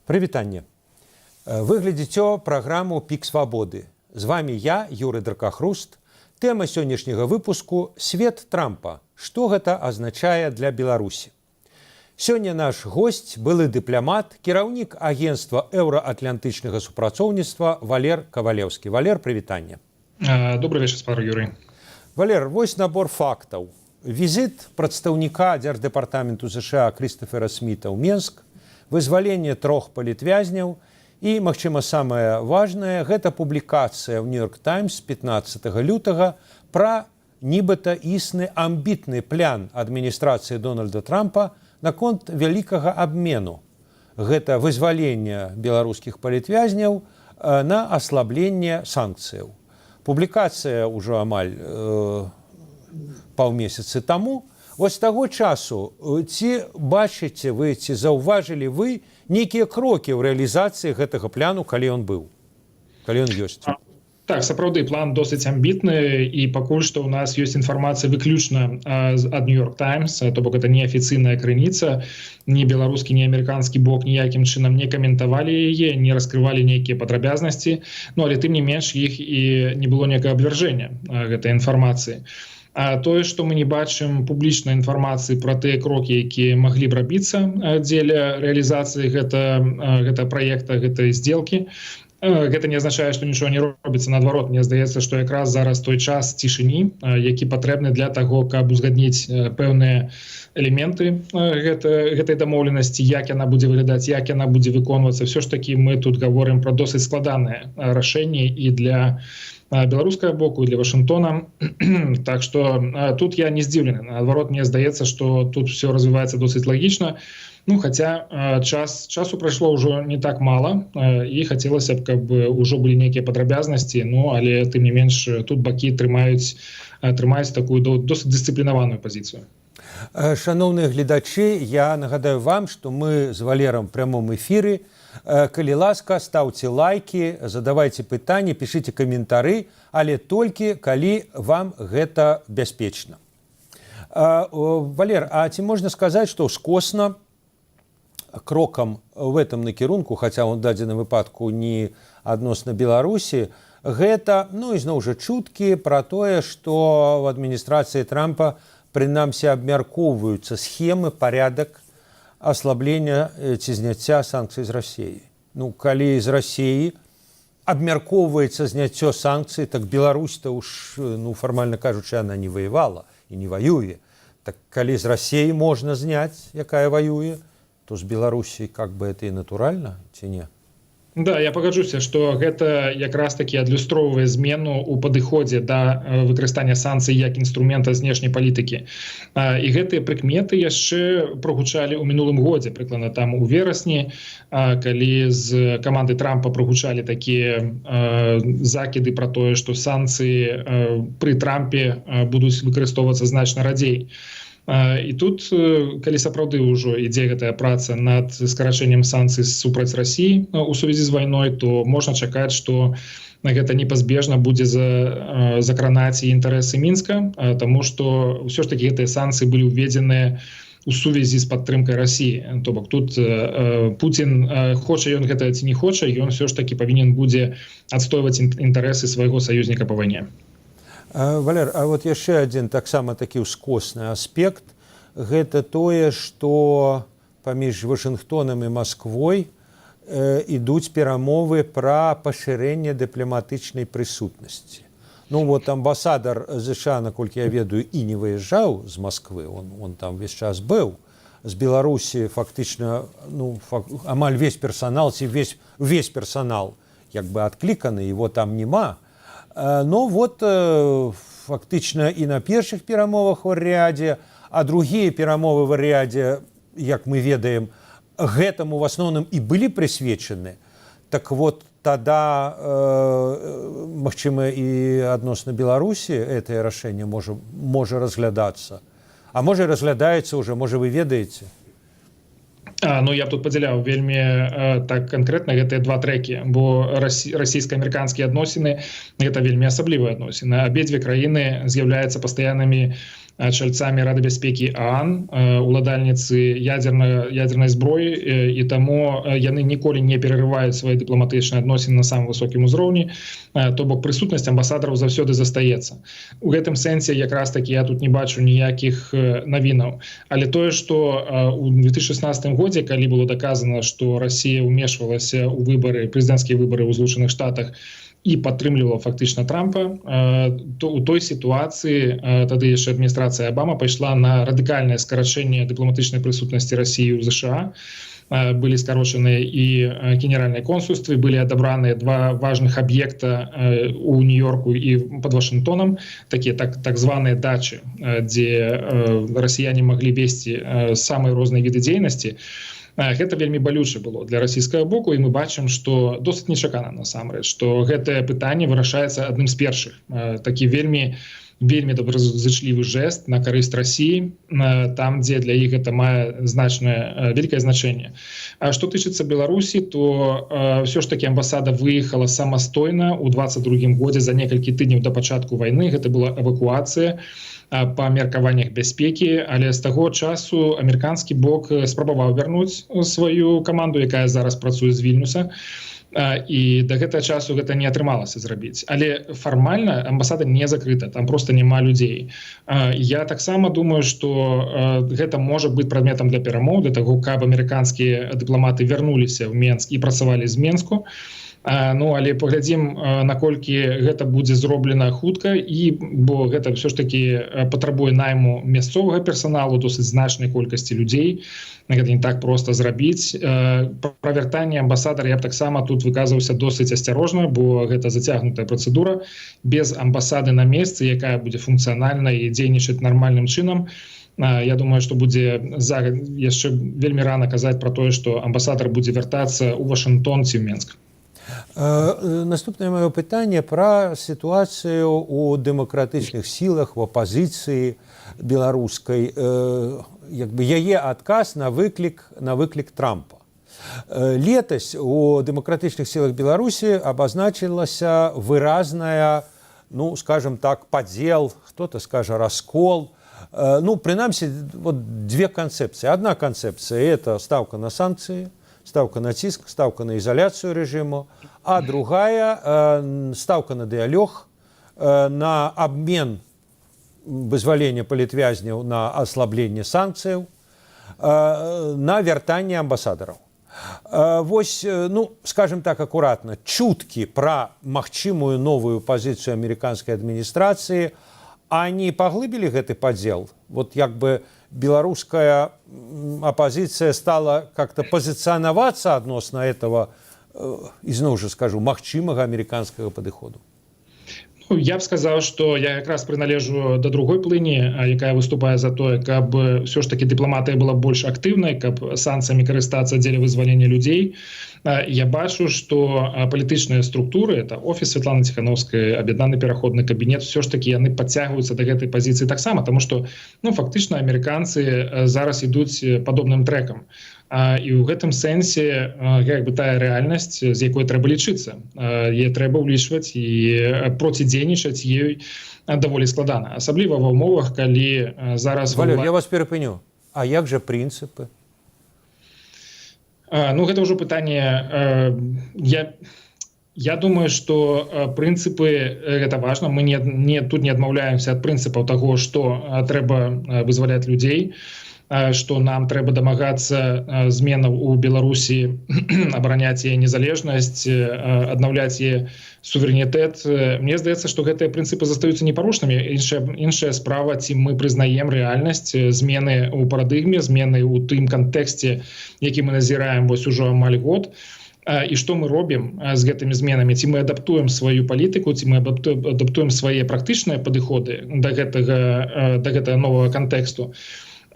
Прывітанне. Вы глядзіце праграму «Пік свабоды». З вами я, Юрый Дракахруст. Тэма сённяшняга выпуску «Свет Трампа. Што гэта азначае для Беларусі?». Сёння наш госць, былы дыпламат, кіраўнік агенцтва еўраатлантычнага супрацоўніцтва Валер Кавалеўскі. Валер, прывітанне. Добрый вечер, спар Юрый. Валер, вось набор фактаў. Візіт прадстаўніка Дзярждэпартаменту США Крыстафера Сміта ў Менск, вызваленне 3 палітвязняў і, магчыма, самае важнае, гэта публікацыя ў Нью-Йорк Таймс 15 лютага пра нібыта існы амбітны план адміністрацыі Дональда Трампа наконт вялікага абмену. Гэта вызваленне беларускіх палітвязняў на аслабленне санкцыяў. Публікацыя ўжо амаль паўмесяцы таму. Вось з таго часу ці бачыце вы, ці заўважылі вы нейкія крокі ў рэалізацыі гэтага плану, калі ён быў, калі ён ёсць? Так, сапраўды, план досыць амбітны, і пакуль што ў нас ёсць інфармацыя выключна ад Нью-Йорк Таймс, то бок гэта неафіцыйная крыніца, ні беларускі, ні амерыканскі бок ніякім чынам не каментавалі яе, не раскрывалі нейкія падрабязнасці, але тым не менш іх і не было ніякага абвяржэння гэтай інфармацыі. А тое, што мы не бачым публічнай інфармацыі пра тыя крокі, якія маглі б рабіцца дзеля рэалізацыі гэта праекта, гэтай здзелкі, гэта не азначае, што нічого не робіцца. Наадварот, мне здаецца, што якраз зараз той час цішыні, які патрэбны для таго, каб узгадніць пэўныя элементы гэтай дамоўленасці, як яна будзе выглядаць, як яна будзе выконвацца. Все ж такі мы тут гаворым пра досыць складанае рашэнне і для беларускага боку, і для Вашынгтона. Так што тут я не здзіўлены. Наадварот, мне здаецца, што тут все развіваецца досыць лагічна. Хаця часу прайшло ўжо не так мала, і хацелася б, каб ужо былі нейкія падрабязнасці, але тым не менш тут бакі трымаюць такую досыць дысцыплінаваную пазіцыю. Шановныя гледачы, я нагадаю вам, што мы з Валерам в прямом эфіры. Калі ласка, ставьте лайки, задавайте пытанні, пишите каментары, але толькі калі вам гэта бяспечна. Валер, а ці можна сказаць, што скосна крокам в этом накірунку, хаця ў дадзеным выпадку не адносна Беларусі, гэта, ізноў жа, чуткі пра тое, што в адміністрацыі Трампа прынамсі абмяркоўваюцца схемы, парядак аслаблення ці зняцця санкцый з Расіі. Калі з Расіі абмяркоўваецца зняццё санкцый, так Беларусь-то уж, фармальна кажучы, она не воевала і не воюе. Так калі з Расіі можна зняць, якая воюе, то з Беларусі как бы это і натуральна, ці не? Да, я пагаджуся, што гэта якраз такі адлюстроўвае змену ў падыходзе да выкарыстання санкцый як інструмента знешняй палітыкі. І гэтыя прыкметы яшчэ прогучалі ў мінулым годзе, прыкладна там у верасні, калі з каманды Трампа прогучалі такія закіды пра тое, што санкцыі пры Трампе будуць выкарыстоўвацца значна радзей. І тут, калі сапраўды ўжо ідзе гэтая праца над скарачэннем санкцый супраць Расіі у сувязі з вайной, то можна чакаць, што гэта непазбежна будзе закранаць і інтарэсы Мінска, таму што ўсё ж такі гэтыя санкцыі былі ўведзеныя у сувязі з падтрымкай Расіі. То бок тут Пуцін, хоча ён гэта ці не хоча, ён ўсё ж такі павінен будзе адстойваць інтарэсы свайго саюзніка па вайне. Валер, а вот яшчэ адзін таксама такі ўскосны аспект, гэта тое, што паміж Вашынгтонам і Масквой ідуць перамовы пра пашырэнне дыпламатычнай прысутнасці. Амбасадар США, наколькі я ведаю, і не выязджаў з Масквы, он там весь час быў. З Беларусі фактычна амаль весь персанал, ці весь персанал як бы адкліканы, его там няма. Фактычна і на першых перамовах у рядзе, а другія перамовы в рядзе, як мы ведаем, гэтаму в асноўным і былі прысвечаны. Так вот, тада, магчыма, і адносна Беларусі гэтае рашэнне можа разглядацца. А можа разглядаецца ўжо, можа, вы ведаеце? Я б тут падзяляў вельмі так канкрэтна гэтыя два трэкі, бо расійска-амерыканскія адносіны гэта вельмі асаблівыя адносіны. Абедзве краіны з'яўляюцца пастаяннымі чальцамі Рады бяспекі ААН, уладальніцы ядернай зброі, і таму яны ніколі не перарываюць свае дыпламатычныя адносіны на самым высокім узроўні, то бок прысутнасць амбасадараў заўсёды застаецца. У гэтым сэнсе якраз такі я тут не бачу ніякіх навінаў. Але тое, што ў 2016 годзе, калі было даказана, што Расія ўмешвалася ў выбары, прэзідэнцкія выбары ў Злучаных Штатах і падтрымлівала фактычна Трампа, то ў той сітуацыі тады яшчэ адміністрацыя Абама пайшла на радыкальнае скарачэнне дыпламатычнай прысутнасці Расіі ў ЗША. Былі скарочаныя і генеральныя консульствы, былі адабраныя два важных аб'екта у Нью-Йорку і пад Вашынгтонам, такія так званыя дачы, дзе расіяне маглі весці самыя розныя віды дзейнасці. Гэта вельмі балюча было для расійскага боку, і мы бачым, што досыць нечакана насамрэч, што гэтае пытанне вырашаецца адным з першых. Такі вельмі добразычлівы жэст на карысць Расіі, там, дзе для іх гэта мае вялікае значэнне. А што тычыцца Беларусі, то ўсё ж такі амбасада выехала самастойна ў 22 годзе за некалькі тыдняў да пачатку вайны. Гэта была эвакуацыя па меркаваннях бяспекі, але з таго часу амерыканскі бок спрабаваў вярнуць сваю каманду, якая зараз працуе з Вільнюса, і да гэтага часу гэта не атрымалася зрабіць. Але фармальна амбасада не закрыта, там проста няма людзей. Я таксама думаю, што гэта можа быць прадметам для перамоў, для таго, каб амерыканскія дыпламаты вярнуліся ў Менск і працавалі з Менску. Але паглядзім, наколькі гэта будзе зроблена хутка, бо гэта ўсё ж такі патрабуе найму мясцовага персаналу, досыць значнай колькасці людзей. Гэта не так проста зрабіць. Пра вяртанне амбасадара я б таксама тут выказваўся досыць асцярожна, бо гэта зацягнутая працэдура. Без амбасады на месцы, якая будзе функцыянальна і дзейнічаць нармальным чынам, я думаю, што будзе яшчэ вельмі рана казаць пра тое, што амбасадар будзе вяртацца ў Вашынгтон ці ў Менск. Наступнае маё пытанне пра сітуацыю ў дэмакратычных сілах, у апазіцыі беларускай, яе адказ на выклік Трампа. Летась у дэмакратычных сілах Беларусі абазначылася выразная, скажем так, падзел, хто-то скажа раскол. Прынамсі, две канцэпцыі. Адна канцэпцыя – это ставка на санкцыі, ставка на ціск, ставка на изоляцию режиму, а другая ставка на диалог, на обмен вызволения политвязняў, на ослабление санкций, на вяртанне амбасадараў. Вось, скажем так аккуратно, чуткі пра магчымую новую пазіцыю амерыканскай адміністрацыі, они паглыбілі гэты падзел? Вот як бы белорусская оппозиция стала как-то позиционоваться относно этого, изноў жа скажу, магчымага амерыканскага падыходу? Я б сказаў, што я якраз прыналежу да другой плыні, якая выступае за тое, каб ўсё ж такі дыпламатыя была больш актыўнай, каб санкцыямі карыстацца дзеля вызвалення людзей. Я бачу, што палітычныя структуры, это офіс Святланы Ціхановскай, аб'яднаны пераходны кабінет, ўсё ж такі яны падцягваюцца да гэтай пазіцыі таксама, таму што фактычна амерыканцы зараз ідуць падобным трэкам. І ў гэтым сэнсе тая рэальнасць, з якой трэба лічыцца. Яе трэба ўлічваць і процідзейнічаць ёй даволі складана. Асабліва ва ўмовах, калі зараз... Валер, я вас перапыню. А як жа прынцыпы? Гэта ўжо пытанне... Я думаю, што прынцыпы гэта важна. Мы тут не адмаўляемся ад прынцыпаў таго, што трэба вызваляць людзей, што нам трэба дамагацца зменаў у Беларусі, абараняць яе незалежнасць, аднаўляць яе суверэнітэт. Мне здаецца, што гэтыя прынцыпы застаюцца непарушнымі. Іншая справа, ці мы прызнаем рэальнасць, змены ў парадыгме, змены ў тым кантэксце, які мы назіраем вось ужо амаль год. І што мы робім з гэтымі зменамі? Ці мы адаптуем сваю палітыку, ці мы адаптуем свае практычныя падыходы да гэтага новага кантэксту?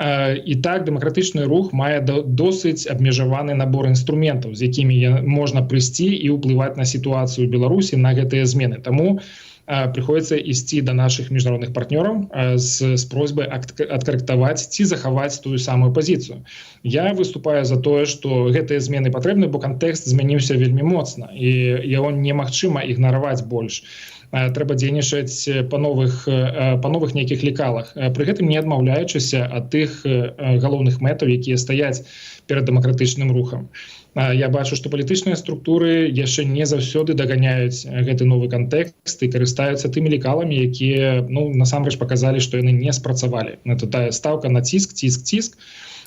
І так, дэмакратычны рух мае досыць абмежаваны набор інструментаў, з якімі можна прыйсці і ўплываць на сітуацыю ў Беларусі, на гэтыя змены. Таму прыходзіцца ісці да нашых міжнародных партнёраў з просьбай адкарэктаваць ці захаваць тую самую пазіцыю. Я выступаю за тое, што гэтыя змены патрэбны, бо кантэкст змяніўся вельмі моцна, і яго немагчыма ігнараваць больш. трэба дзейнічаць па новых нейкіх лекалах, пры гэтым не адмаўляючыся ад тых галоўных мэтаў, якія стаяць перад дэмакратычным рухам. Я бачу, што палітычныя структуры яшчэ не заўсёды даганяюць гэты новы кантэкст і карыстаюцца тымі лекаламі, якія насамрэч паказалі, што яны не спрацавалі. Это тая стаўка на ціск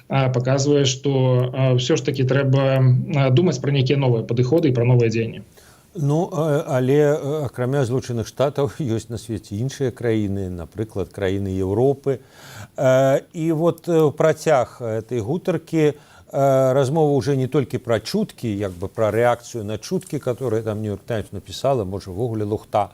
паказвае, што ўсё ж такі трэба думаць пра нейкія новыя падыходы і пра новыя дзеянні. Ну, але акрамя Злучаных Штатаў ёсць на свеце іншыя краіны, напрыклад, краіны Еўропы. І вот працяг этой гутаркі размова уже не толькі пра чуткі, як бы пра рэакцыю на чуткі, которые там Нью-Йорк Таймс напісала, можа, ввогуле лухта,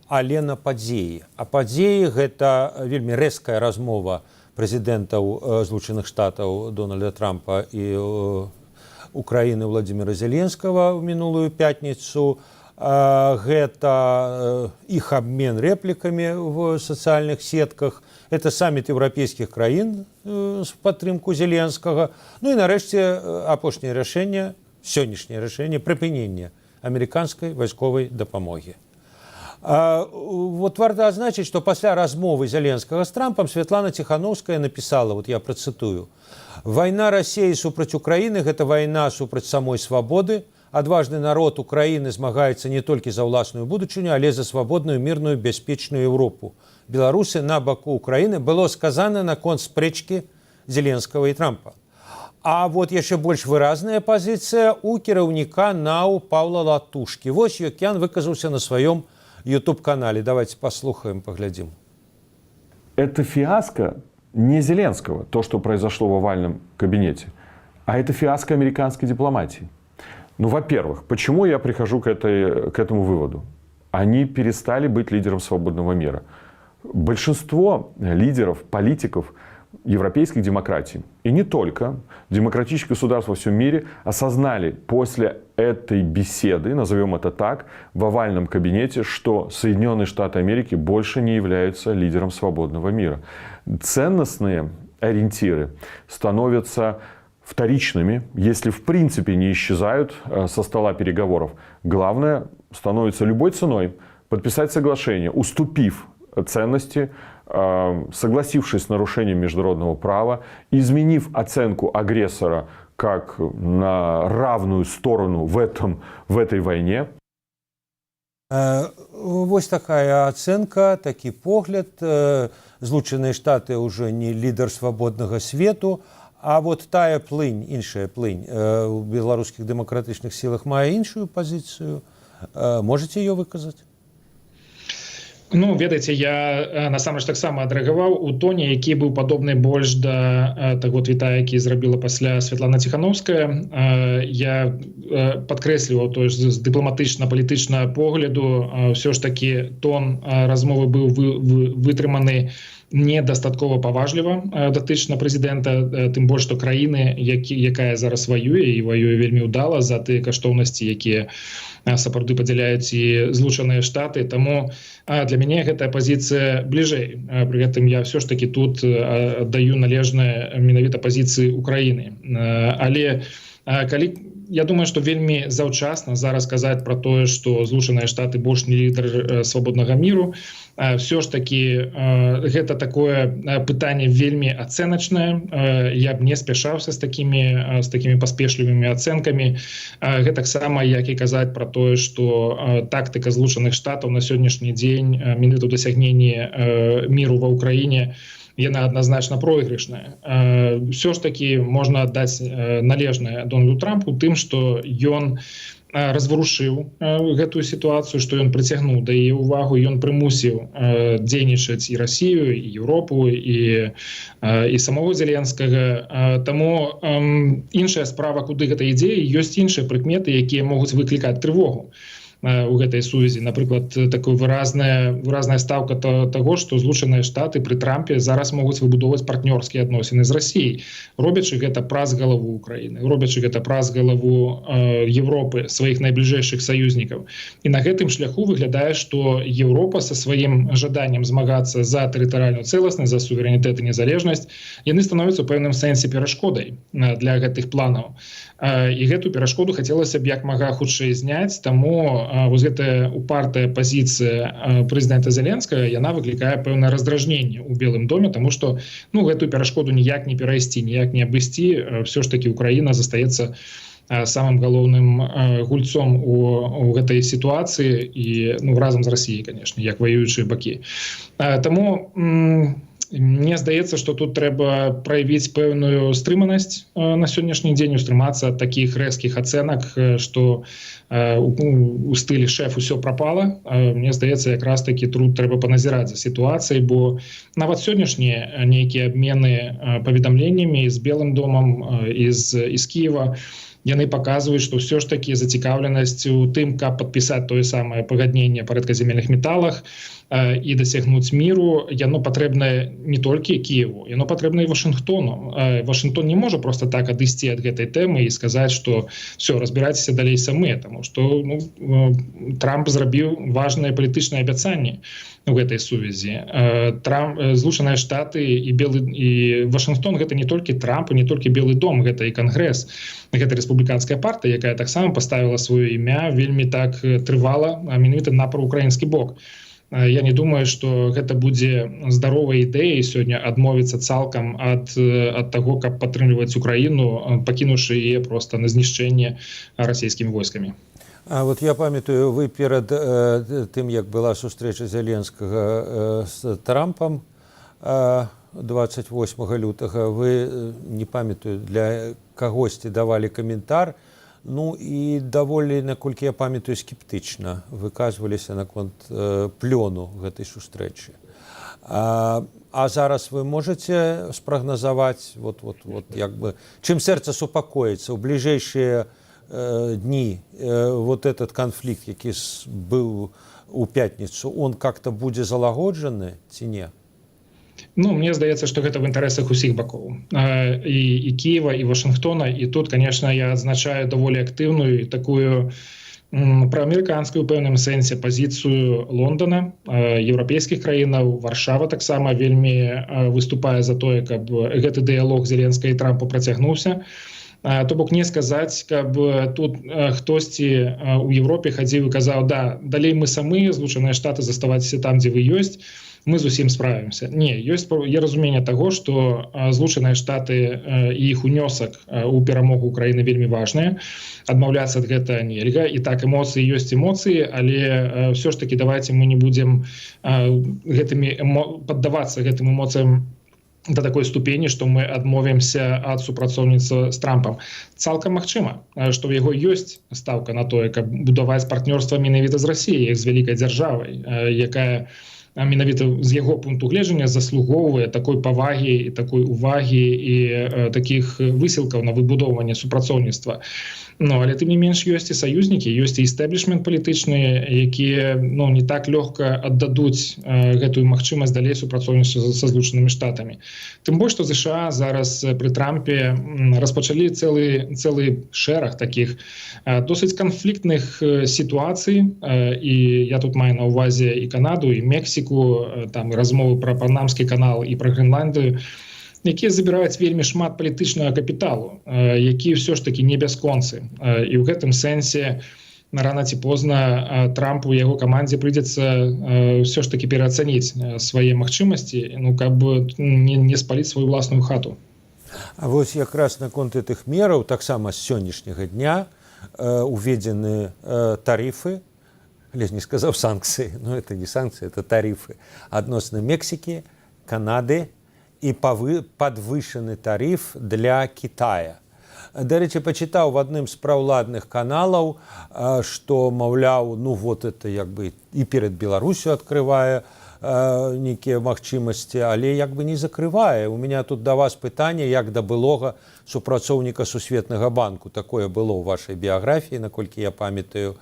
але на падзеі. А падзеі – гэта вельмі рэзкая размова прэзідэнтаў Злучаных Штатаў Дональда Трампа і Украіны Владимира Зеленскага ў минулую пятніцу. Гэта іх абмен рэплікамі в сацыяльных сетках. Это саміт еўрапейскіх краін з падтрымку Зеленскага. Ну і нарэшце апошняе рашэнне, сённяшняе рашэнне прыпынення амерыканскай вайсковай дапамогі. Вот варта адзначыць, што пасля размовы Зеленскага з Трампам Святлана Ціхановская напісала, вот я працытую: «Вайна Расіі супраць Украіны – гэта вайна супраць самой свабоды. Адважны народ Украіны змагаецца не толькі за ўласную будучыню, але за свабодную, мірную, бяспечную Еўропу. Беларусы на баку Украіны», было сказана наконт спрэчкі Зеленскага і Трампа. А вот яшчэ больш выразная пазіцыя у кіраўніка НАУ Паўла Латушкі. Вось як ён выказаўся на сваём YouTube-канале. Давайте послухаем, поглядим. Это фиаско не Зеленского, то, что произошло в овальном кабинете, а это фиаско американской дипломатии. Ну, во-первых, почему я прихожу к этому выводу? Они перестали быть лидером свободного мира. Большинство лидеров, политиков европейских демократий, и не только, демократических государств во всем мире осознали после этой беседы, назовем это так, в овальном кабинете, что Соединенные Штаты Америки больше не являются лидером свободного мира. Ценностные ориентиры становятся вторичными, если в принципе не исчезают со стола переговоров. Главное, становится любой ценой подписать соглашение, уступив ценности, согласившись с нарушением международного права, изменив оценку агрессора как на равную сторону в этой войне. Вось такая ацэнка, такі погляд. Злучаныя Штаты ўжо не лідар свабоднага свету, а вот тая плынь, іншая плынь у беларускіх дэмакратычных сілах мае іншую пазіцыю. Можаце ее выказаць? Ну, ведаеце, я насамрэч таксама адрэагаваў у тоне, які быў падобны больш да таго твіта, які зрабіла пасля Святлана Ціхановская. Я падкрэсліваў, то есть з дыпламатычна-палітычнага погляду ўсё ж такі тон размовы быў вытрыманы недастаткова паважліва датычна прэзідэнта, тым больш што краіны, якая зараз ваюе і ваюе вельмі ўдала за тыя каштоўнасці, якія сапраўды падзяляюць і Злучаныя Штаты. Таму для мяне гэтая пазіцыя бліжэй. Пры гэтым я ўсё ж такі тут аддаю належнае менавіта пазіцыі Украіны. Але я думаю, што вельмі заўчасна зараз казаць пра тое, што Злучаныя Штаты больш не лідар свабоднага міру. Все ж таки гэта такое пытанне вельмі ацэначнае. Я б не спяшаўся з такімі паспешлівымі ацэнкамі. Гэтаксама як і казаць пра тое, што тактыка Злучаных Штатаў на сённяшні дзень менавіта ў дасягненні міру ва ўкраіне яна адназначна пройгрышная. Все ж таки можна аддаць належнае Дональду Трампу тым, што ён разварушыў гэтую сітуацыю, што ён прыцягнуў да яе ўвагу, ён прымусіў дзейнічаць і Расію, і Еўропу, і самого Зеленскага. Таму іншая справа, куды гэта ідзе, ёсць іншыя прыкметы, якія могуць выклікаць трывогу у гэтай сувязі. Напрыклад, такая выразная стаўка таго, што Злучаныя Штаты пры Трампе зараз могуць выбудоўваць партнёрскія адносіны з Расіяй, робячы гэта праз галаву Украіны, робячы гэта праз галаву Еўропы, сваіх найбліжэйшых саюзнікаў. І на гэтым шляху выглядае, што Еўропа са сваім жаданнем змагацца за тэрытарыяльную цэласнасць, за суверэнітэт і незалежнасць, яны становяцца ў пэўным сэнсе перашкодай для гэтых планаў. І гэту перашкоду хацелася б як мага хутчэй зняць, таму вось гэтая упартая пазіцыя прэзідэнта Зеленскага, яна выклікае пэўнае раздражненне ў Белым доме, таму што гэтую перашкоду ніяк не перайсці, ніяк не абысці. Все ж таки Украіна застаецца самым галоўным гульцом у гэтай сітуацыі і разам з Расіяй, конечно, як ваюючыя бакі. Таму мне здаецца, што тут трэба праявіць пэўную стрыманасць на сённяшні дзень, устрымацца ад такіх рэзкіх ацэнак, што у стылі шэф усё прапала. Мне здаецца, якраз такі тут трэба паназіраць за сітуацыяй, бо нават сённяшнія нейкія абмены паведамленнямі з Белым домам і з Кіева, яны паказваюць, што ўсё ж такі зацікаўленасць у тым, каб падпісаць тое самае пагадненне па рэдказямельных металах і дасягнуць міру, яно патрэбнае не толькі Кіеву, яно патрэбна і Вашынгтону. Вашынгтон не можа просто так адысці ад гэтай тэмы і сказаць, што все, разбірайцеся далей самі, таму што Трамп зрабіў важныя палітычныя абяцанні у гэтай сувязі. Злучаныя Штаты і Вашынгтон гэта не толькі Трамп, і не толькі Белы дом, гэта і Кангрэс, гэта рэспубліканская партыя, якая таксама паставіла сваё імя вельмі так трывала, менавіта на праўкраінскі бок. Я не думаю, што гэта будзе здаровай ідэяй сёння адмовіцца цалкам ад таго, каб падтрымліваць Украіну, пакінуўшы яе проста на знішчэнне расійскімі войскамі. А вот я памятаю, вы перад тым, як была сустрэча Зеленскага з Трампам 28 лютага, вы, не памятаю, для кагосьці давалі каментар, і даволі, наколькі я памятаю, скептычна выказваліся наконт плёну гэтай сустрэчы. А зараз вы можаце спрагназаваць, чым сэрца супакоіцца ў бліжэйшыя дні этот канфлікт, які быў у пятніцу, он как-то будзе залагоджаны ці не? Мне здаецца, што гэта в інтарэсах усіх бакоў, і Кіева, і Вашынгтона. І тут, конечно, я адзначаю даволі актыўную такую праамерыканскую ў пэўным сэнсе пазіцыю Лондона, еўрапейскіх краінаў. Варшава таксама вельмі выступае за тое, каб гэты дыялог Зеленскага і Трампа працягнуўся. То бок не сказаць, каб тут хтосьці ў Европе хадзіў і казаў: да, далей мы самі, Злучаныя Штаты, заставайцеся там, дзе вы ёсць, мы зусім справімся. Не, ёсць разуменне таго, што Злучаныя Штаты і іх унёсак у перамогу Украіны вельмі важныя. Адмаўляцца ад гэтага нельга. І так, эмоцыі ёсць эмоцыі, але ўсё ж такі давайце мы не будзем паддавацца гэтым эмоцыям до такой ступені, што мы адмовімся ад супрацоўніцтва з Трампам. Цалкам магчыма, што ў яго ёсць стаўка на тое, каб будаваць партнёрства менавіта з Расіяй, як з вялікай дзяржавай, якая менавіта з яго пункту гледжання заслугоўвае такой павагі і такой увагі і такіх высілкаў на выбудоўванне супрацоўніцтва. Але тым не менш ёсць і саюзнікі, ёсць і істэблішмент палітычны, якія не так лёгка аддадуць гэтую магчымасць далей супрацоўніцтва са Злучанымі Штатамі. Тым больш, што США зараз пры Трампе распачалі цэлы шэраг такіх досыць канфліктных сітуацый, і я тут маю на ўвазе і Канаду, і Мексіку, там і размовы пра Панамскі канал і пра Грэнландыю, якія забіраюць вельмі шмат палітычнага капіталу, які ўсё ж такі не бясконцы. І ў гэтым сэнсе рана ці позна Трампу і яго камандзе прыйдзецца ўсё ж такі пераацаніць свае магчымасці, каб не спаліць сваю ўласную хату. А вось якраз наконт гэтых мераў таксама з сённяшняга дня уведзены тарыфы, але не сказаў санкцыі, это не санкцыі, это тарыфы адносна Мексікі, Канады, і падвышаны тарыф для Китая. Дарэчы, пачытаў в адным з праўладных каналаў, што, маўляў, это і перад Беларусю адкрывае нейкія магчымасці, але не закрывае. У меня тут да вас пытанне, як да былога супрацоўніка Сусветнага банку. Такое было ў вашай біяграфіі, наколькі я памятаю.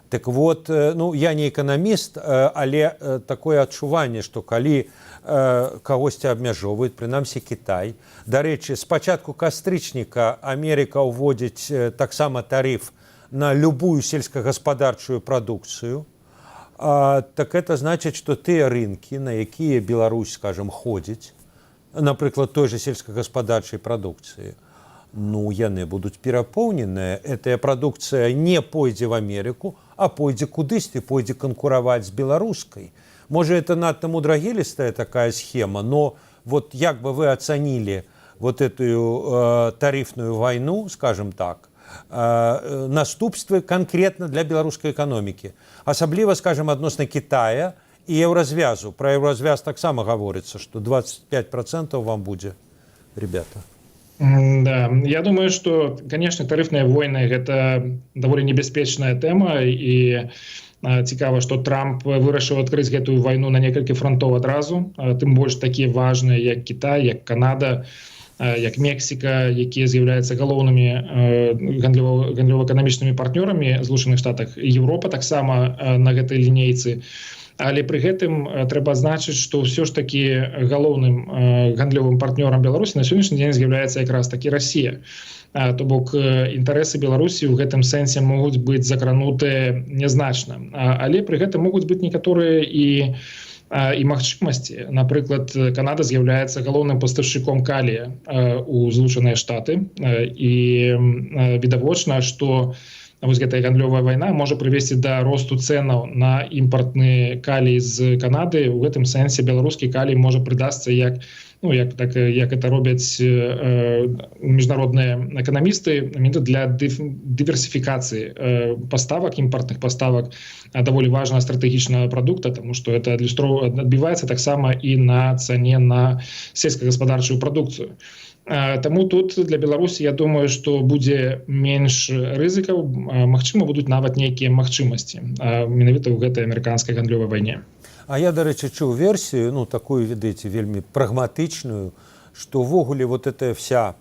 Так вот, я не эканаміст, але такое адчуванне, што калі кагосьці абмяжоўваюць, прынамсі Кітай. Дарэчы, з пачатку кастрычніка Амерыка ўводзіць таксама тарыф на любую сельскагаспадарчую прадукцыю. Так это значыць, што тыя рынкі, на якія Беларусь, скажем, ходзіць, напрыклад, той же сельскагаспадарчай прадукцыі, яны будуць перапоўненыя. Этая прадукцыя не пойдзе в Амерыку, а пойдзе кудысьці, пойдзе канкураваць з беларускай. Можа, это надта мудрагелістая такая схема, но вот як бы вы оценили вот эту тарифную войну, скажем так, наступствы конкретно для беларускай экономики, асабліва, скажем, адносна Китая и еўразвязу. Про еўразвяз таксама говорится, что 25% вам будет, ребята. Да, я думаю, что, конечно, тарифные войны – это довольно небяспечная тема, и цікава, што Трамп вырашыў адкрыць гэтую вайну на некалькі фронтоў адразу, тым больш такія важныя, як Кітай, як Канада, як Мексіка, якія з'яўляюцца галоўнымі гандлёва-эканамічнымі партнёрамі Злучаных Штатах, і Еўропа таксама на гэтай лінейцы. Але пры гэтым трэба адзначыць, што ўсё ж такі галоўным гандлёвым партнёрам Беларусі на сённяшні дзень з'яўляецца якраз такі Расія. То бок інтарэсы Беларусі ў гэтым сэнсе могуць быць закранутыя нязначна. Але пры гэтым могуць быць некаторыя і магчымасці. Напрыклад, Канада з'яўляецца галоўным пастаўшчыком калія ў Злучаныя Штаты, і відавочна, што вось гэтая гандлёвая вайна можа прывесці да росту цэнаў на імпартны калій з Канады. У гэтым сэнсе беларускі калій можа прыдасца як это робяць міжнародныя эканамісты для дыверсіфікацыі паставак, імпартных паставак даволі важнага стратэгічнага прадукта, таму што это адбіваецца таксама і на цане на сельскагаспадарчую прадукцыю. Таму тут для Беларусі, я думаю, што будзе менш рызыкаў, магчыма, будуць нават нейкія магчымасці менавіта ў гэтай амерыканскай гандлёвай вайне. А я, дарэчы, чуў версію, ну, такую, ведаеце, вельмі прагматычную, што ўвогуле вот эта вся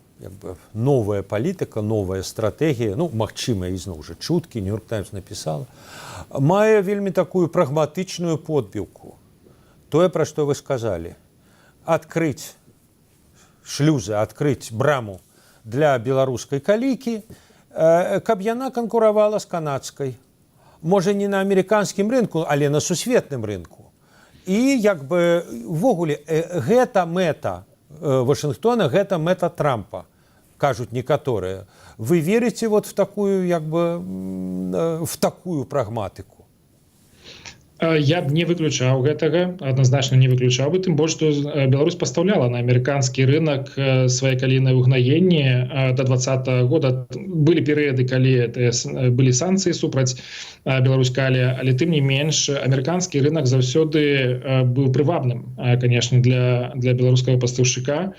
новая палітыка, новая стратэгія, ну, магчыма, ізноў жа чуткі, Нью-Йорк Таймс напісала, мае вельмі такую прагматычную подбіўку. Тое, пра што вы сказалі, адкрыць шлюзы, адкрыць браму для беларускай калійкі, каб яна канкуравала з канадскай. Можа, не на амерыканскім рынку, але на сусветным рынку. І, як бы, ввогуле, гэта мэта Вашынгтона, гэта мэта Трампа, кажуць некаторыя. Вы верыце вот в такую, як бы, в такую прагматыку? Я б не выключаў гэтага, адназначна не выключаў бы, тым больш, што Беларусь пастаўляла на амерыканскі рынок свае калійныя ўгнаенні да 2020 года. Былі перыяды, калі былі санкцыі супраць беларускалія, але тым не менш амерыканскі рынок заўсёды быў прывабным, конечно, для беларускага пастаўшчыка.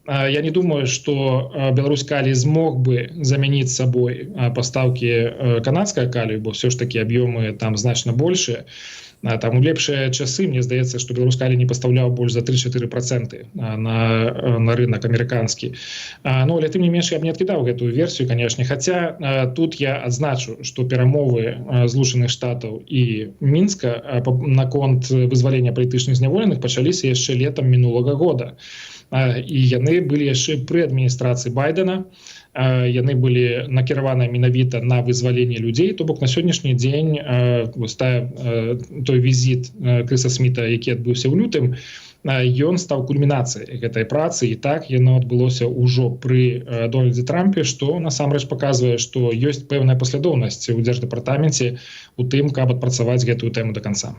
Я не думаю, што беларусь калій змог бы замяніць сабой пастаўкі канадскага калію, бо ўсё ж такі аб'ёмы там значна большыя. Там у лепшыя часы, мне здаецца, што беларусь калій не пастаўляў больш за 3-4% на рынок амерыканскі. Ну, але тым не менш, я б не адкідаў гэтую версію, канешне. Хаця тут я адзначу, што перамовы Злучаных Штатаў і Мінска наконт вызвалення палітычных зняволеных пачаліся яшчэ летам мінулага года. І яны былі яшчэ пры адміністрацыі Байдена, яны былі накіраваныя менавіта на вызваленне людзей, то бок на сённяшні дзень той візіт Крыса Сміта, які адбыўся ў лютым, ён стаў кульмінацыяй гэтай працы, і так яно адбылося ўжо пры Дональдзе Трампе, што насамрэч паказвае, што ёсць пэўная паслядоўнасць у Дзярждэпартаменце у тым, каб адпрацаваць гэтую тэму до канца.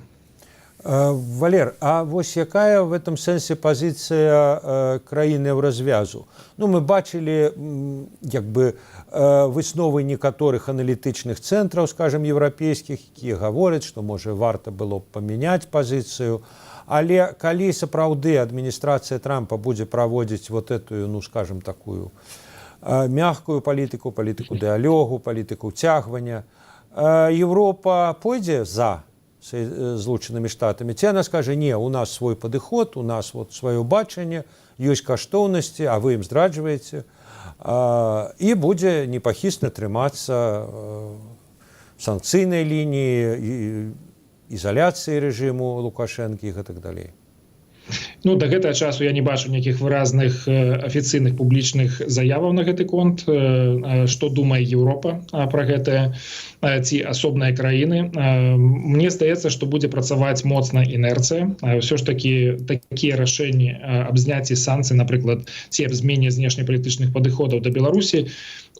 Валер, а вось якая в этом сэнсе пазіцыя краіны еўразвязу? Ну, мы бачылі, як бы, высновы некаторых аналітычных цэнтраў, скажем, еўрапейскіх, якія гавораць, што, можа, варта было б памяняць пазіцыю, але калі сапраўды адміністрацыя Трампа будзе праводзіць вот эту, ну, скажем, такую мягкую палітыку, палітыку дыалогу, палітыку ўцягвання, Еўропа пойдзе за Злучанымі Штатамі, ці яна скажа, не, у нас свой падыход, у нас вот сваё бачанне, ёсць каштоўнасці, а вы ім здраджваеце, і будзе непахісна трымацца санкцыйнай лініі, ізаляцыі рэжыму Лукашэнкі і гэтак далей. Ну, да гэтага часу я не бачу нейкіх выразных афіцыйных публічных заяваў на гэты конт. Што думае Еўропа пра гэтае, ці асобныя краіны. Мне здаецца, што будзе працаваць моцна інерцыя. Ўсё ж такі такія рашэнні аб зняцці санкцый, напрыклад, ці аб змене знешнепалітычных падыходаў да Беларусі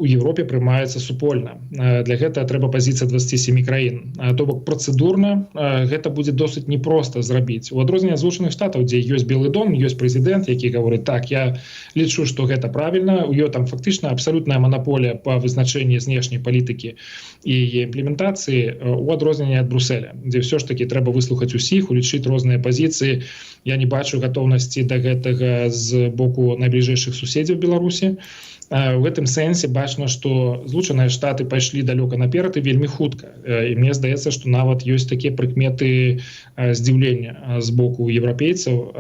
у Еўропе прымаецца супольна. Для гэтага трэба пазіцыя 27 краін. То бок працэдурна гэта будзе досыць непроста зрабіць. У адрозненне ад Злучаных Штатаў, дзе ёсць Белы дом, ёсць прэзідэнт, які гаворыць: так, я лічу, што гэта правільна. У ёй там фактычна абсалютная манаполія па вызначэнні знешняй палітыкі і яе імплементацыі, у адрозненне ад Брюсселя, дзе ўсё ж такі трэба выслухаць усіх, улічыць розныя пазіцыі. Я не бачу гатоўнасці да гэтага з боку найбліжэйшых суседзяў Беларусі. У гэтым сэнсе бачна, што Злучаныя Штаты пайшлі далёка наперад і вельмі хутка. І мне здаецца, што нават ёсць такія прыкметы здзіўлення з боку еўрапейцаў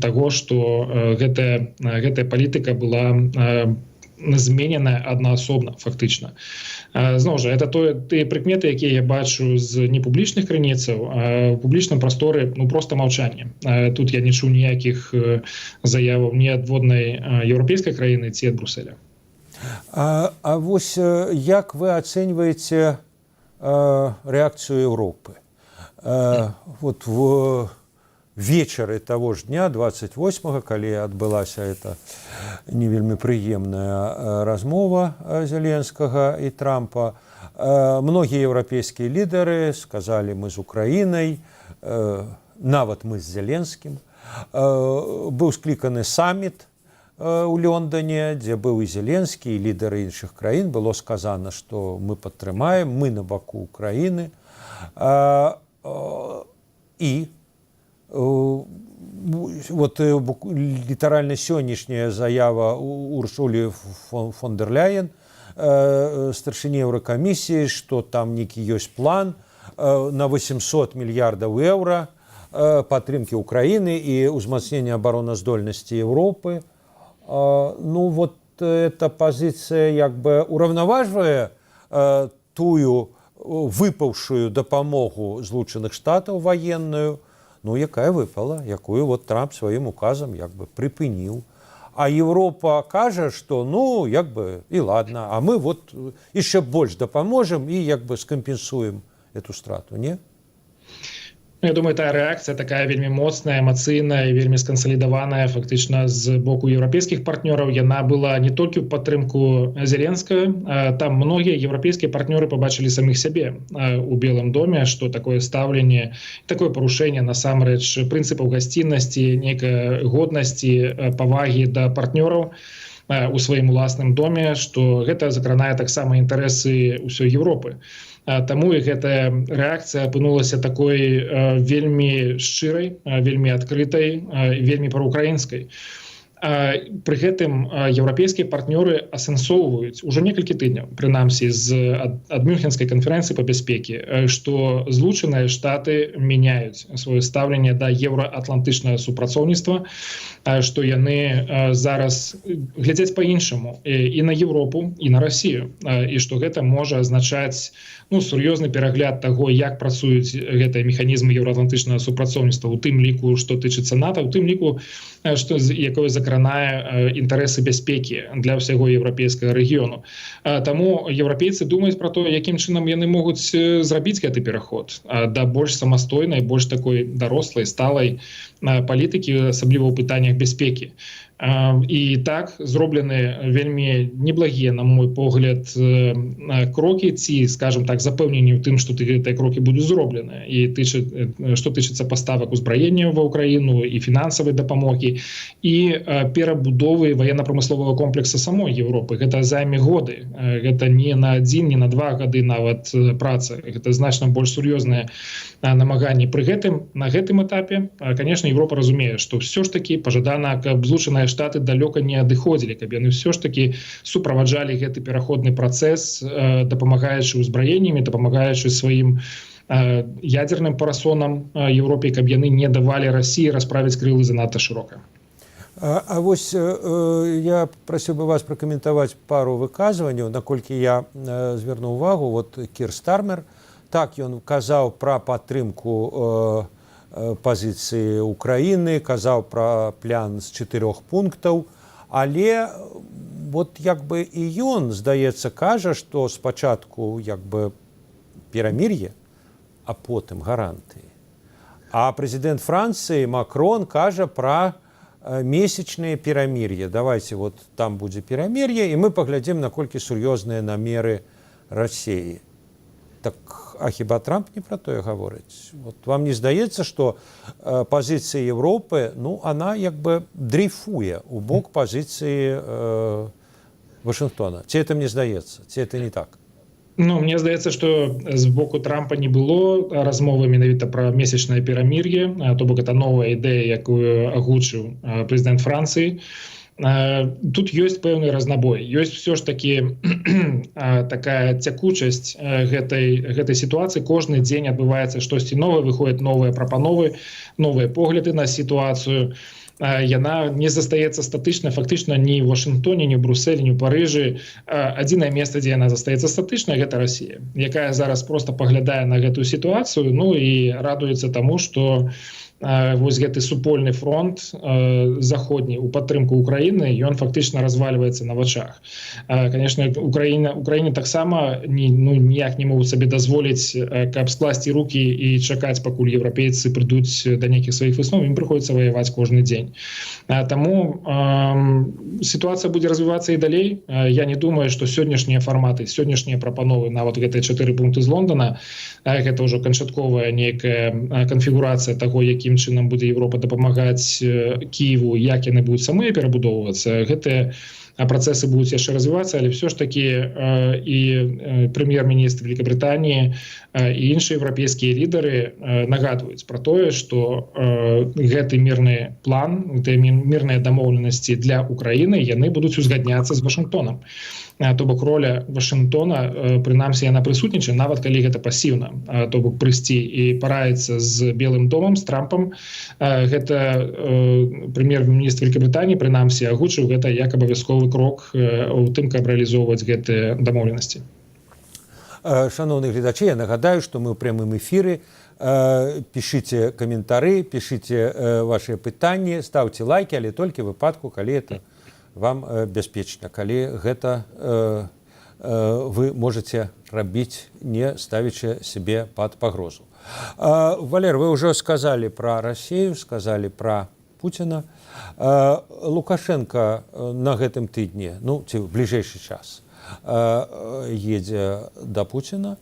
таго, што гэтая палітыка была змененая аднаасобна, фактычна. Зноў жа, это тыя прыкметы, якія я бачу з непублічных крыніцаў, а ў публічным прасторы проста маўчанне. Тут я не чуў ніякіх заяваў ні ад воднай еўрапейскай краіны, ці ад Брюсселя. А вось як вы ацэньваеце рэакцыю Еўропы? Вот в вечары таго ж дня, 28-го, калі адбылася эта не вельмі прыемная размова Зеленскага і Трампа, многія еўрапейскія лідары сказалі: мы з Украінай, нават мы з Зеленскім. Быў скліканы саміт у Лондоне, дзе быў і Зеленскі, і лідары іншых краін. Было сказана, што мы падтрымаем, мы на баку Украіны. І вот літаральна сённяшняя заява Урсулі фон дер Ляйен, старшыні Еўракамісіі, што там нейкі ёсць план на 800 мільярдаў еўра падтрымкі Украіны і ўзмацнення абароназдольнасці Еўропы. Ну вот эта пазіцыя як бы уравнаважвае тую выпаўшую дапамогу Злучаных Штатаў ваенную, ну, якая выпала, якую вот Трамп сваім указам як бы прыпыніў. А Еўропа кажа, што ну, як бы і ладно, а мы вот яшчэ больш дапаможам і як бы скампенсуем эту страту, не? Я думаю, тая рэакцыя такая вельмі моцная, эмацыйная і вельмі скансалідаваная фактычна з боку еўрапейскіх партнёраў. Яна была не толькі ў падтрымку Зеленскага, там многія еўрапейскія партнёры пабачылі саміх сябе у Белым доме, што такое стаўленне, такое парушэнне насамрэч прынцыпаў гасціннасці, нейкай годнасці, павагі да партнёраў у сваім уласным доме, што гэта закранае таксама інтарэсы ўсёй Еўропы. Таму і гэтая рэакцыя апынулася такой вельмі шчырай, вельмі адкрытай, вельмі праўкраінскай. Пры гэтым еўрапейскія партнёры асэнсоўваюць ужо некалькі тыдняў, прынамсі ад Мюнхенскай канферэнцыі па бяспекі, што Злучаныя Штаты мяняюць сваё стаўленне да еўраатлантычнага супрацоўніцтва, што яны зараз глядзяць па-іншаму і на Еўропу, і на Расію, і што гэта можа азначаць сур'ёзны перагляд таго, як працуюць гэтыя механізмы еўраатлантычнага супрацоўніцтва, у тым ліку, што тычыцца НАТО, у тым ліку, якое закранае інтарэсы бяспекі для ўсяго еўрапейскага рэгіёну. Таму еўрапейцы думаюць пра то, якім чынам яны могуць зрабіць гэты пераход да больш самастойнай, больш такой дарослай, сталай палітыкі, асабліва ў пытаннях бяспекі. І так зроблены вельмі неблагія, на мой погляд, крокі, ці, скажем так, запэўненні ў тым, што гэтыя крокі будуць зроблены. І што тычыцца паставак узбраення ва ўкраіну і фінансавай дапамогі, і перабудовы ваенна-прамысловага комплекса самой Еўропы. Гэта займе годы. Гэта не на 1, не на 2 гады нават праца. Гэта значна больш сур'ёзныя намаганні. Пры гэтым, на гэтым этапе, конечно, Еўропа разумее, што ўсё ж такі пажадана, каб Злучаныя Штаты далёка не адыходзілі, каб яны ўсё ж такі суправаджалі гэты пераходны працэс, дапамагаючы ўзбраеннямі, дапамагаючы сваім ядзерным парасонам Еўропе, каб яны не давалі Расіі расправіць крылы занадта шырока. А вось я прасіў бы вас пракаментаваць пару выказванняў, наколькі я звярнуў увагу, вот Кір Стармер, так ён казаў пра падтрымку пазіцыі Украіны, казаў пра план з 4 пунктаў, але вот як бы і ён, здаецца, кажа, што спачатку як бы перамір'е, а потым гарантыі. А прэзідэнт Францыі Макрон кажа пра месячныя перамір'е. Давайте вот там будзе перамір'е, і мы паглядзім, наколькі сур'ёзныя намеры Расіі. Так, а хіба Трамп не пра тое гаворыць? Вот вам не здаецца, што пазіцыя Европы, ну, она як бы дрейфуе у бок пазіцыі Вашингтона? Ці это мне здаецца? Ці это не так? Ну, мне здаецца, што з боку Трампа не было размовы менавіта пра месячнае перамір'е, то бок это новая ідэя, якую агучыў прэзідэнт Францыі. Тут ёсць пэўны разнабой. Ёсць все ж таки такая цякучасць гэтай сітуацыі. Кожны дзень адбываецца штосьці новае, выходзяць новыя прапановы, новыя погляды на сітуацыю. Яна не застаецца статычна, фактычна ні ў Вашынгтоне, ні ў Брусэлі, ні ў Парыжы. Адзінае месца, дзе яна застаецца статычна, гэта Расія, якая зараз проста паглядае на гэтую сітуацыю, ну і радуецца таму, што вось гэты супольны фронт заходні ў падтрымку Украіны, ён фактычна развальваецца на вачах. Конечно, Украіне таксама ніяк не могуць сабе дазволіць, каб скласці рукі і чакаць, пакуль еўрапейцы прыйдуць да нейкіх сваіх высноў, ім прыходзіцца ваяваць кожны дзень. Таму сітуацыя будзе развівацца і далей. Я не думаю, што сённяшнія фарматы, сённяшнія прапановы, нават гэтыя 4 пункты з Лондона, гэта ўжо канчатковая нейкая канфігурацыя таго, якім чынам будзе Европа дапамагаць Кіеву, як яны будуць самыя перабудоўвацца. Гэтыя працэсы будуць яшчэ развівацца, але все ж таки і прэм'ер-міністр Великабрытаніі і іншыя еўрапейскія лідары нагадваюць пра тое, што гэты мірны план, гэтыя мірныя дамоўленасці для Украіны, яны будуць узгадняцца з Вашынгтонам. То бок роля Вашынгтона, прынамсі, яна прысутнічае, нават калі гэта пасіўна, то бок прыйсці і параіцца з Белым домам, з Трампам. Гэта прэм'ер-міністр Великабрытаніі, прынамсі, агучыў гэта як абавязковы крок у тым, каб рэалізоўваць гэтыя дамоўленасці. Шановні глядачі, я нагадаю, што мы ў прямым эфіры. Пішыце каментары, пішыце вашыя пытанні, ставце лайки, але толькі ў выпадку, калі это вам бяспечна, калі гэта вы можете рабіць, не ставячы себе пад пагрозу. Валер, вы ўжо сказалі пра Расію, сказалі пра Пуціна. Лукашенко на гэтым тыдні, ну, ці ў бліжэйшы час, едзе да Пуціна.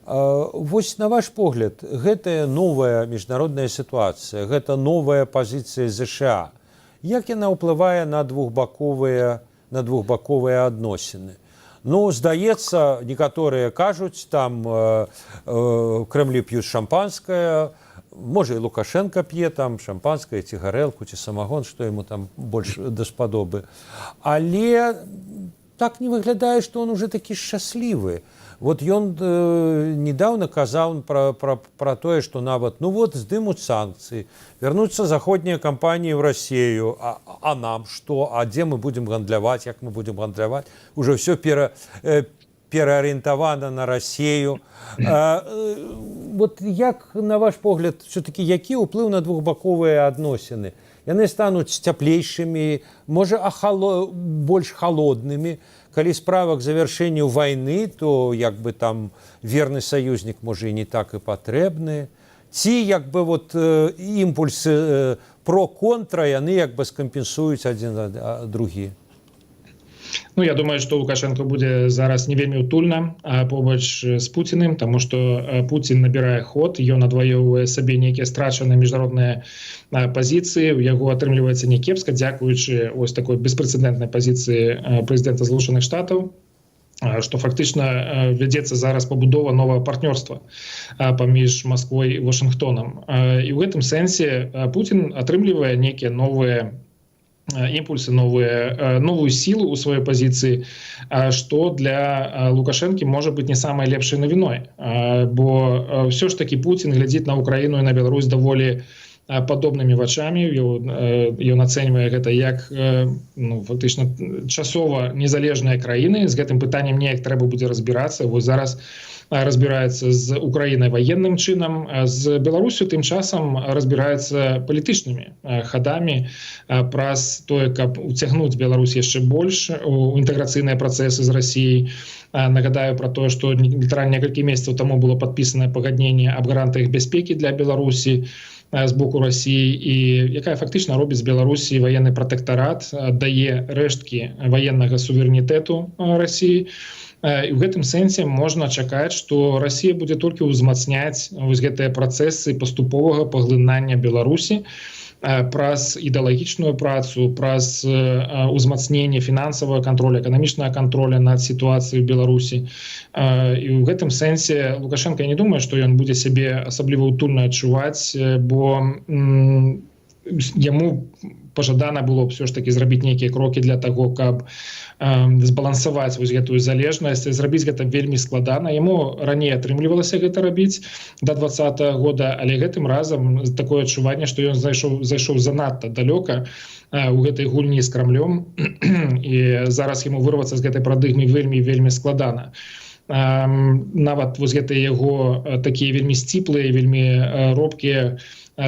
Вось, на ваш погляд, гэтая новая міжнародная сітуацыя, гэта новая пазіцыя ЗША, як яна ўплывае на двухбаковыя адносіны? Ну, здаецца, некаторыя кажуць, там Крэмлі п'юць шампанскае, можа і Лукашенко п'е там шампанскае, ці гарэлку, ці самагон, што яму там больш даспадобы. Але так не выглядае, што он уже такі шчаслівы. Вот ён недавно казаў пра тое, што нават, ну вот, здымуць санкцыі, вярнуцца заходнія кампаніі ў Расію, а нам што? А дзе мы будзем гандляваць, як мы будзем гандляваць? Ужо ўсё пераарыентавана на Расію. Вот як, на ваш погляд, все-таки які ўплыў на двухбаковыя адносіны? Яны стануць цяплейшымі, можа, больш халоднымі. Калі справа к завяршэнню вайны, то як бы там верны саюзнік можа і не так і патрэбны. Ці як бы вот імпульсы про-контра, яны як бы скампенсуюць адзін другі. Ну, я думаю, што Лукашенко будзе зараз не вельмі утульна побач з Пуціным, таму што Пуцін набірае ход, ён адваёўвае сабе нейкія страчаныя міжнародныя пазіцыі, у яго атрымліваецца не кепска, дзякуючы ось такой беспрэцэдэнтнай пазіцыі прэзідэнта Злучаных Штатаў, што фактычна вядзецца зараз пабудова новага партнёрства паміж Масквой і Вашынгтонам. І ў гэтым сэнсе Пуцін атрымлівае нейкія новыя імпульсы, новую сілу ў сваёй пазіцыі, што для Лукашэнкі можа быць не самай лепшай навіной. Бо ўсё ж такі Пуцін глядзіць на Украіну і на Беларусь даволі падобнымі вачамі. Ён ацэньвае гэта як фактычна часова незалежныя краіны. З гэтым пытаннем неяк трэба будзе разбірацца. Вось зараз разбіраецца з Украінай ваенным чынам, з Беларусю тым часам разбіраецца палітычнымі хадамі праз тое, каб уцягнуць Беларусь яшчэ больш у інтэграцыйныя працэсы з Расіяй. Нагадаю про тое, што літаральна некалькі месяцаў таму было падпісанае пагадненне аб гарантыях бяспекі для Беларусі з боку Расіі, і якая фактычна робіць з Беларусі ваенны пратэктарат, дае рэшткі ваеннага суверэнітэту Расіі. І ў гэтым сэнсе можна чакаць, што Расія будзе толькі ўзмацняць вось гэтыя працэсы паступовага паглынання Беларусі праз ідэалагічную працу, праз узмацненне фінансавага контроля, эканамічнага контроля над сітуацыяй у Беларусі. І ў гэтым сэнсе Лукашенко, я не думаю, што ён будзе сябе асабліва утульна адчуваць, бо яму пажадана было ўсё ж такі зрабіць нейкія крокі для таго, каб збалансаваць вось гэтую залежнасць. Зрабіць гэта вельмі складана. Яму раней атрымлівалася гэта рабіць да 2020 года, але гэтым разам такое адчуванне, што ён зайшоў занадта далёка у гэтай гульні з Крамлём, і зараз яму вырвацца з гэтай парадыгмы вельмі складана. Нават вось гэтыя яго такія вельмі сціплыя, вельмі робкія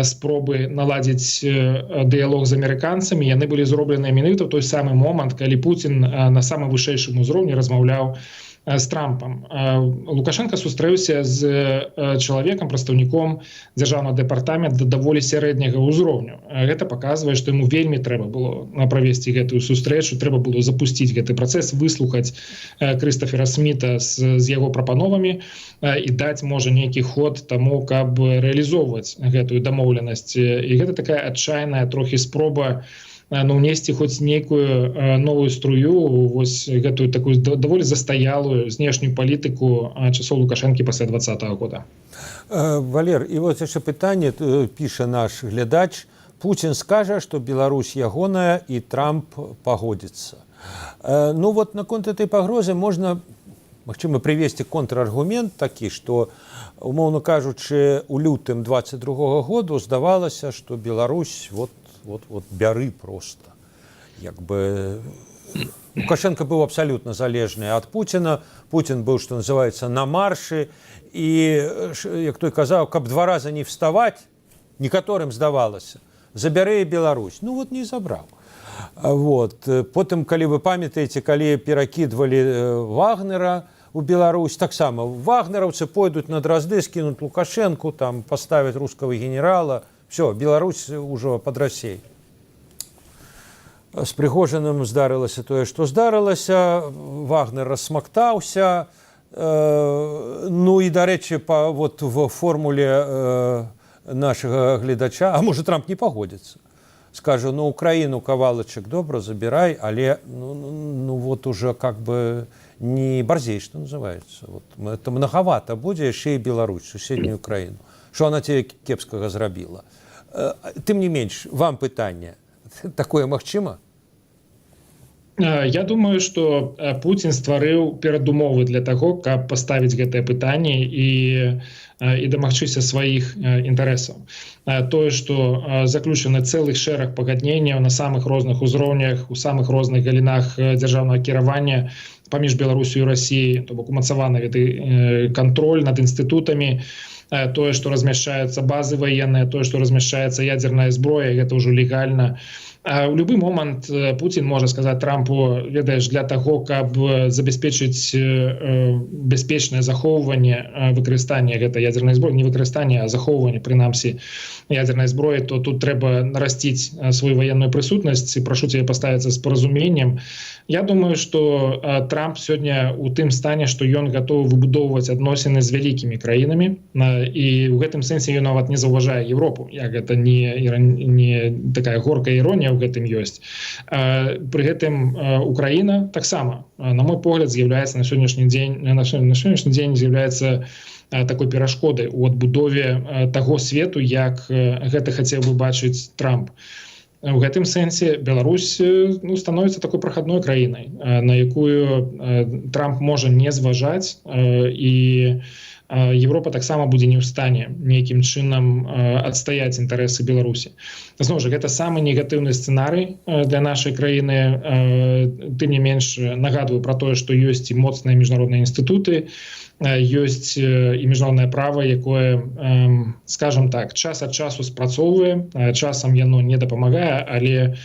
спробы наладзіць дыялог з амерыканцамі, яны былі зробленыя менавіта ў той самы момант, калі Пуцін на самым вышэйшым узроўні размаўляў з Трампам. Лукашенко сустрэўся з чалавекам, прадстаўніком дзяржаўнага дэпартамента даволі сярэдняга ўзроўню. Гэта паказвае, што яму вельмі трэба было правесці гэтую сустрэчу, трэба было запусціць гэты працэс, выслухаць Крыстафера Сміта з яго прапановамі і даць, можа, нейкі ход таму, каб рэалізоўваць гэтую дамоўленасць. І гэта такая адчайная трохі спроба унесці хоць нейкую новую струю, вось гэтую такую даволі застаялую знешнюю палітыку часоў Лукашэнкі пасля 2020 года. Валер, і вот яшчэ пытанне, піша наш глядач: Пуцін скажа, што Беларусь ягоная і Трамп пагодзіцца. Ну вот наконт этой пагрозы можна, магчыма, прывесці контраргумент такі, што, умоўна кажучы, у лютым 22 году здавалася, што Беларусь вот бяры просто. Як бы Лукашенко быў абсалютна залежны ад Пуціна. Пуцін быў, што называецца, на маршы, і, як той казаў, каб 2 раза не вставаць, некаторым здавалася, забярэ Беларусь. Ну вот не забраў. Вот. Потым, калі вы памятаеце, калі перакідвалі Вагнера у Беларусь, таксама вагнераўцы пойдуць на Дразды, скінуць Лукашенку, там паставяць рускага генерала. Все, Беларусь ўжо пад Расей. З Прыгожиным здарылася тое, што здарылася. Вагнер рассмактаўся. Ну і, дарэчы, в формуле нашага гледача, а можа, Трамп не пагодзіцца. Скажа, ну, Украіну кавалачак добра забірай, але вот уже как бы не барзей, што называецца. Вот, это многовато будзе яшчэ і Беларусь, суседнюю Украіну. Што она тебе кепскага зрабіла. Тым не менш, вам пытанне. Такое магчыма? Я думаю, што Пуцін стварыў перадумовы для таго, каб паставіць гэтае пытанне і дамагчыся сваіх інтарэсаў. Тое, што заключаны цэлы шэраг пагадненняў на самых розных узроўнях, у самых розных галінах дзяржаўнага кіравання паміж Беларусю і Расіяй, то бок умацаваны гэты кантроль над інстытутамі, тое, што размяшчаюцца базы ваенныя, тое, што размяшчаецца ядзерная зброя, гэта ўжо легальна. У любы момант Пуцін можа сказаць Трампу, ведаеш, для таго, каб забяспечыць бяспечнае захоўванне выкарыстання гэтай ядзернай зброі, не выкарыстання, а захоўванне, прынамсі, ядзернай зброі, то тут трэба нарасціць сваю ваенную прысутнасць, і прашу цябе паставіцца з паразуменнем. Я думаю, што Трамп сёння ў тым стане, што ён гатовы выбудоўваць адносіны з вялікімі краінамі, і ў гэтым сэнсе ён нават не заўважае Еўропу, як гэта не такая горкая іронія ў гэтым ёсць. Пры гэтым Украіна таксама, на мой погляд, з'яўляецца на сённяшні дзень з'яўляецца такой перашкодай у адбудове таго свету, як гэта хацеў бы бачыць Трамп. У гэтым сэнсе Беларусь становіцца такой прахадной краінай, на якую Трамп можа не зважаць і Европа таксама будзе не ў стане нейкім чынам адстаяць інтарэсы Беларусі. Зноў жа, гэта самы негатыўны сцэнарый для нашай краіны. Тым не менш, нагадваю пра тое, што ёсць і моцныя міжнародныя інстытуты, ёсць і міжнароднае права, якое, скажам так, час ад часу спрацоўвае, часам яно не дапамагае, але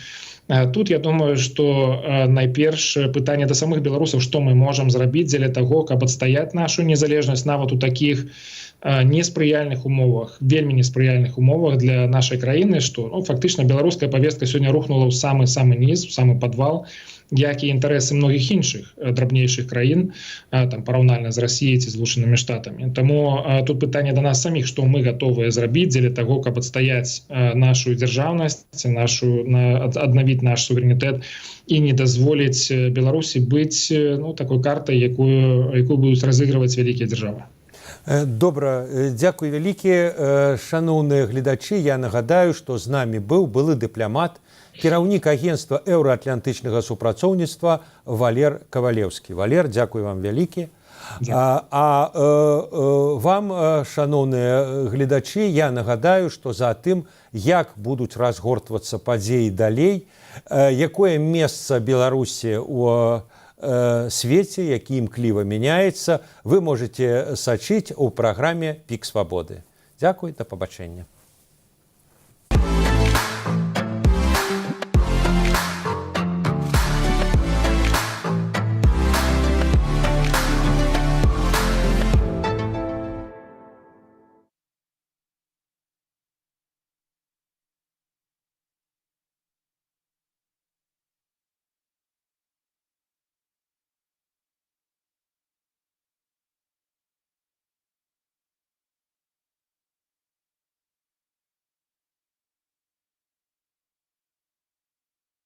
тут я думаю, што найперш пытанне да самых беларусаў, што мы можам зрабіць дзеля таго, каб адстаяць нашу незалежнасць нават у такіх неспрыяльных умовах, вельмі неспрыяльных умовах для нашай краіны, што фактычна беларуская павестка сёння рухнула ў самы низ, у самы падвал, як і інтарэсы многіх іншых драбнейшых краін, там параўнальна з Расіяй ці Злучанымі Штатамі. Таму тут пытанне да нас саміх, што мы гатовыя зрабіць дзеля таго, каб адстаяць нашу дзяржаўнасць, аднавіць наш суверэнітэт і не дазволіць Беларусі быць такой картай, якую будуць разыгрываць вялікія дзяржавы. Добра, дзякуй вялікі. Шаноўныя гледачы, я нагадаю, што з намі быў былы дыпламат, кіраўнік агенцтва еўраатлантычнага супрацоўніцтва Валер Кавалеўскі. Валер, дзякуй вам вялікі. Вам, шаноўныя гледачы, я нагадаю, што за тым, як будуць разгортвацца падзеі далей, якое месца Беларусі ў свеце, які імкліва мяняецца, вы можете сачыць у праграме «Пік свабоды». Дзякуй, да пабачэння.